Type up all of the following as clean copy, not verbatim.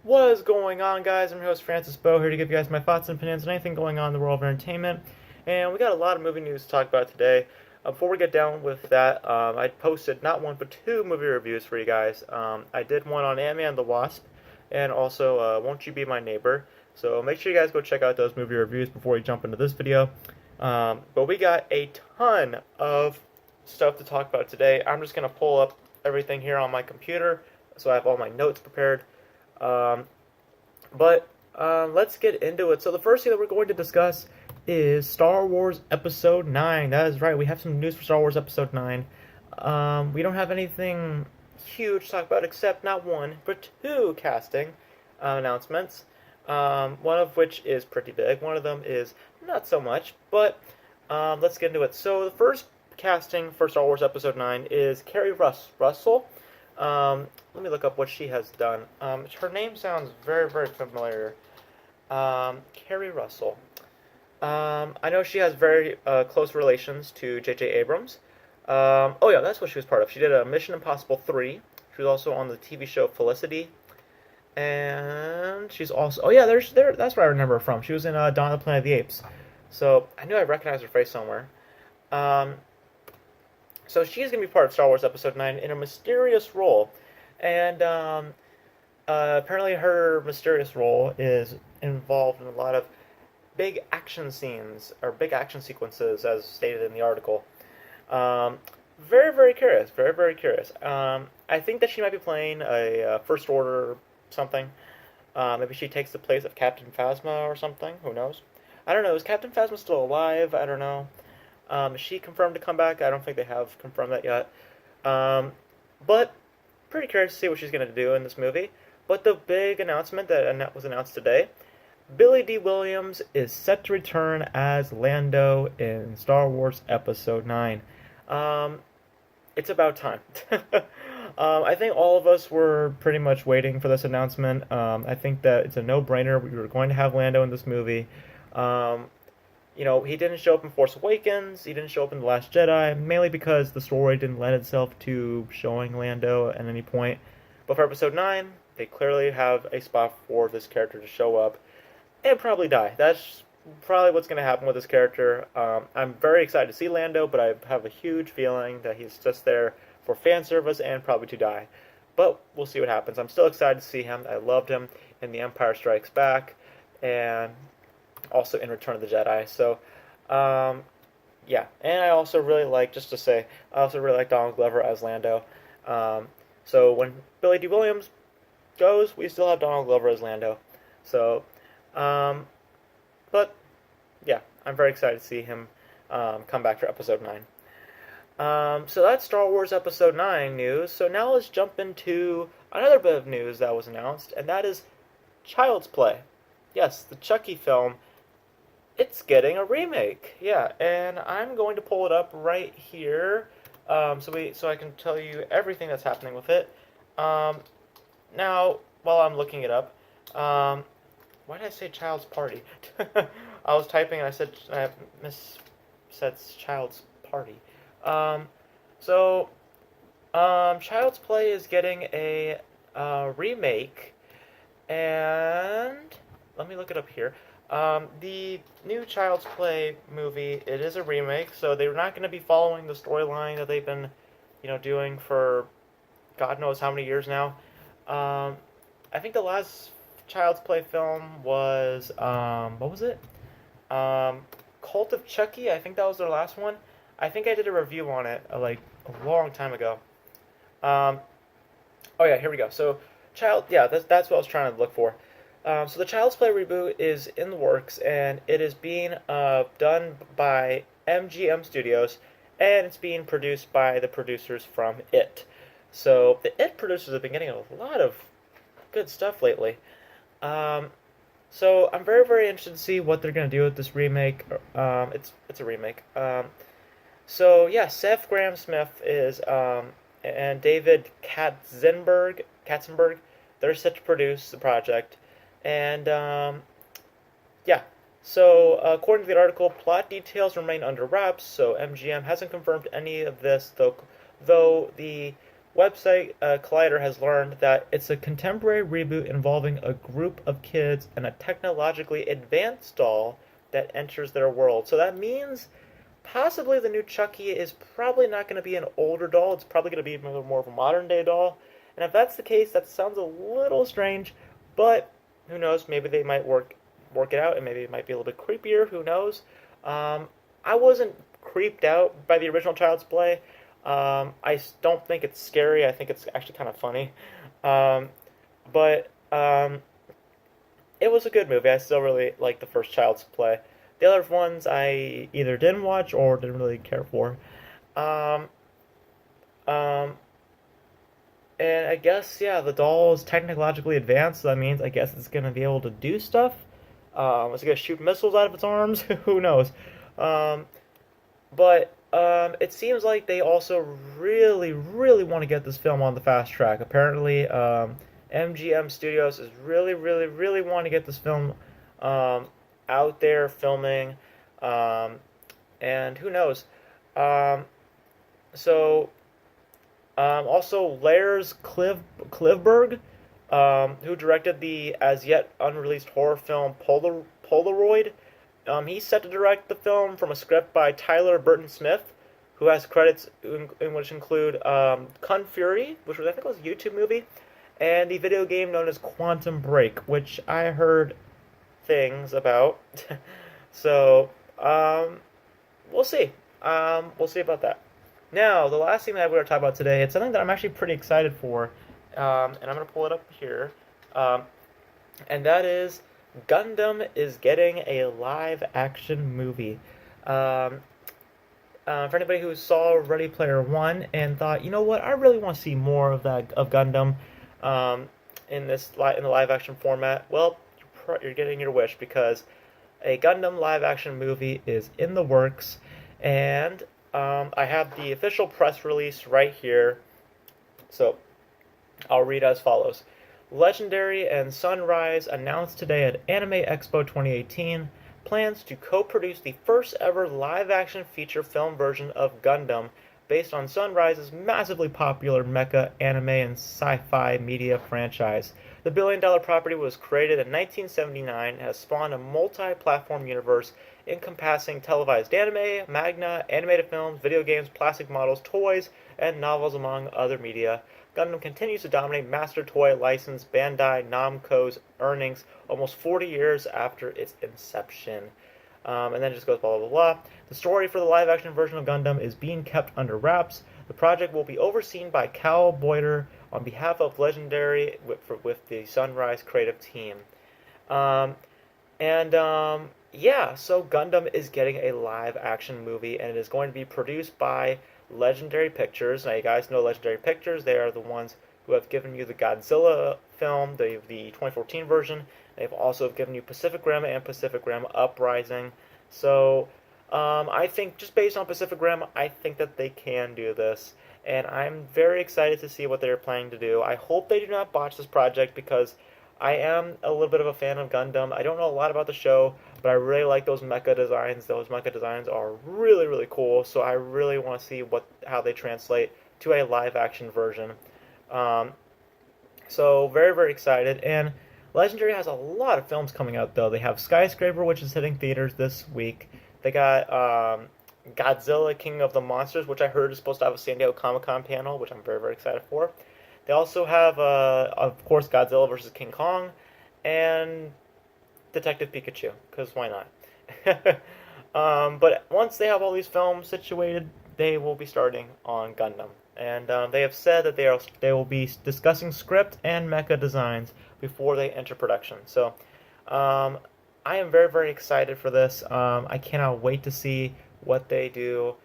What is going on, guys? I'm your host, Beau, here to give you guys my thoughts and opinions on anything going on in the world of entertainment. And we got a lot of movie news to talk about today. Before we get down with that, I posted not one but two movie reviews for you guys. I did one on Ant-Man and the Wasp, and also Won't You Be My Neighbor. So make sure you guys go check out those movie reviews before we jump into this video. But we got a ton of stuff to talk about today. I'm just going to pull up everything here on my computer, so I have all my notes prepared. Let's get into it. So the first thing that we're going to discuss is Star Wars Episode 9. That is right, we have some news for Star Wars Episode 9. We don't have anything huge to talk about except not one, but two casting announcements. One of which is pretty big, one of them is not so much, but let's get into it. So the first casting for Star Wars Episode 9 is Carrie Russell. Let me look up what she has done. Her name sounds very, very familiar. Carrie Russell. I know she has very close relations to J.J. Abrams. Oh yeah, that's what she was part of. She did a Mission Impossible 3. She was also on the TV show Felicity. And she's also... Oh yeah, that's where I remember her from. She was in Dawn of the Planet of the Apes. So I knew I recognized her face somewhere. So she's going to be part of Star Wars Episode 9 in a mysterious role. And apparently her mysterious role is involved in a lot of big action scenes, or big action sequences, as stated in the article. Very, very curious. Very, very curious. I think that she might be playing a First Order something. Maybe she takes the place of Captain Phasma or something. Who knows? I don't know. Is Captain Phasma still alive? I don't know. Is she confirmed to come back? I don't think they have confirmed that yet. But pretty curious to see what she's going to do in this movie. But the big announcement that was announced today, Billy D. Williams is set to return as Lando in Star Wars Episode 9. It's about time. I think all of us were pretty much waiting for this announcement. I think that it's a no-brainer. We were going to have Lando in this movie. You know, he didn't show up in Force Awakens, he didn't show up in The Last Jedi, mainly because the story didn't lend itself to showing Lando at any point. But for Episode 9, they clearly have a spot for this character to show up and probably die. That's probably what's going to happen with this character. I'm very excited to see Lando, but I have a huge feeling that he's just there for fan service and probably to die. But we'll see what happens. I'm still excited to see him. I loved him in The Empire Strikes Back, and also in Return of the Jedi. So, yeah. And I also really like, just to say, I also really like Donald Glover as Lando. So when Billy D. Williams goes, we still have Donald Glover as Lando. So, but, yeah, I'm very excited to see him come back for Episode 9. So that's Star Wars Episode 9 news. So now let's jump into another bit of news that was announced, and that is Child's Play. Yes, the Chucky film. It's getting a remake, yeah, and I'm going to pull it up right here, so I can tell you everything that's happening with it. Now, while I'm looking it up, why did I say Child's Party? I was typing and I said Child's Party. Child's Play is getting a remake, and let me look it up here. The new Child's Play movie, it is a remake, so they're not going to be following the storyline that they've been, doing for God knows how many years now. I think the last Child's Play film was, what was it? Cult of Chucky, I think that was their last one. I think I did a review on it, like, a long time ago. Oh yeah, here we go. So, that's what I was trying to look for. So the Child's Play reboot is in the works, and it is being done by MGM Studios, and it's being produced by the producers from It. So the It producers have been getting a lot of good stuff lately. So I'm very, very interested to see what they're going to do with this remake. It's a remake. So yeah, Seth Grahame-Smith is and David Katzenberg, they're set to produce the project. And, yeah, so according to the article, plot details remain under wraps, so MGM hasn't confirmed any of this, though the website Collider has learned that it's a contemporary reboot involving a group of kids and a technologically advanced doll that enters their world. So that means possibly the new Chucky is probably not going to be an older doll. It's probably going to be more of a modern day doll. And if that's the case, that sounds a little strange, but who knows? Maybe they might work it out, and maybe it might be a little bit creepier. Who knows? I wasn't creeped out by the original Child's Play. Don't think it's scary. I think it's actually kind of funny. Um, but it was a good movie. I still really like the first Child's Play. The other ones I either didn't watch or didn't really care for. Um, um, and I guess, yeah, the doll is technologically advanced, so that means I guess it's gonna be able to do stuff. It's gonna shoot missiles out of its arms. Who knows? Um, but it seems like they also really, really want to get this film on the fast track. Apparently, MGM Studios is really, really, really want to get this film um, out there filming, um, and who knows? Um, so also, Lars Klivberg, who directed the as yet unreleased horror film Polaroid, he's set to direct the film from a script by Tyler Burton Smith, who has credits in which include Kung Fury, which was I think was a YouTube movie, and the video game known as Quantum Break, which I heard things about. So we'll see. We'll see about that. Now, the last thing that we're going to talk about today, it's something that I'm actually pretty excited for, and I'm going to pull it up here, um, and that is Gundam is getting a live-action movie. Um, for anybody who saw Ready Player One and thought, you know what, I really want to see more of that of Gundam um, in the live-action format, well, you're getting your wish because a Gundam live-action movie is in the works, and I have the official press release right here, so I'll read as follows. Legendary and Sunrise announced today at Anime Expo 2018 plans to co-produce the first ever live-action feature film version of Gundam based on Sunrise's massively popular mecha, anime, and sci-fi media franchise. The billion-dollar property was created in 1979 and has spawned a multi-platform universe encompassing televised anime, manga, animated films, video games, plastic models, toys, and novels, among other media. Gundam continues to dominate Master Toy license Bandai Namco's earnings almost 40 years after its inception. And then it just goes blah, blah, blah. The story for the live-action version of Gundam is being kept under wraps. The project will be overseen by Cal Boyder on behalf of Legendary with the Sunrise creative team. Um, and yeah, so Gundam is getting a live-action movie, and it is going to be produced by Legendary Pictures. Now, you guys know Legendary Pictures. They are the ones who have given you the Godzilla film, the 2014 version. They've also given you Pacific Rim and Pacific Rim Uprising. So, I think just based on Pacific Rim, I think that they can do this. And I'm very excited to see what they're planning to do. I hope they do not botch this project because I am a little bit of a fan of Gundam. I don't know a lot about the show, but I really like those mecha designs. Those mecha designs are really, really cool. So I really want to see how they translate to a live action version. Um, so very, very excited. And Legendary has a lot of films coming out though. They have Skyscraper, which is hitting theaters this week. They got Godzilla, King of the Monsters, which I heard is supposed to have a San Diego Comic-Con panel, which I'm very, very excited for. They also have, of course, Godzilla vs. King Kong, and Detective Pikachu, because why not? But once they have all these films situated, they will be starting on Gundam. And they have said that they will be discussing script and mecha designs before they enter production. So I am very, very excited for this. I cannot wait to see what they do.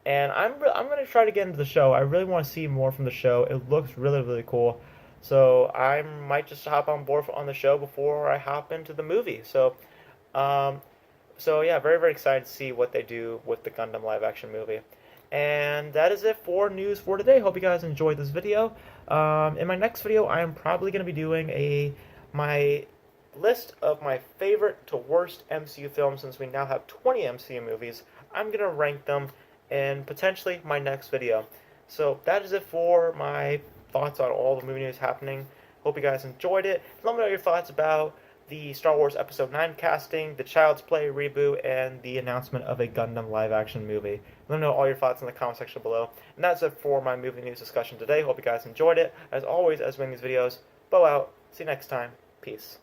And I'm going to try to get into the show. I really want to see more from the show. It looks really, really cool. So I might just hop on board on the show before I hop into the movie. Um, so yeah, very, very excited to see what they do with the Gundam live action movie. And that is it for news for today. Hope you guys enjoyed this video. In my next video, I am probably going to be doing my list of my favorite to worst MCU films. Since we now have 20 MCU movies, I'm going to rank them in potentially my next video. So that is it for my thoughts on all the movie news happening. Hope you guys enjoyed it. Let me know your thoughts about the Star Wars Episode 9 casting, the Child's Play reboot, and the announcement of a Gundam live-action movie. Let me know all your thoughts in the comment section below. And that's it for my movie news discussion today. Hope you guys enjoyed it. As always, as we make these videos, Beau out. See you next time. Peace.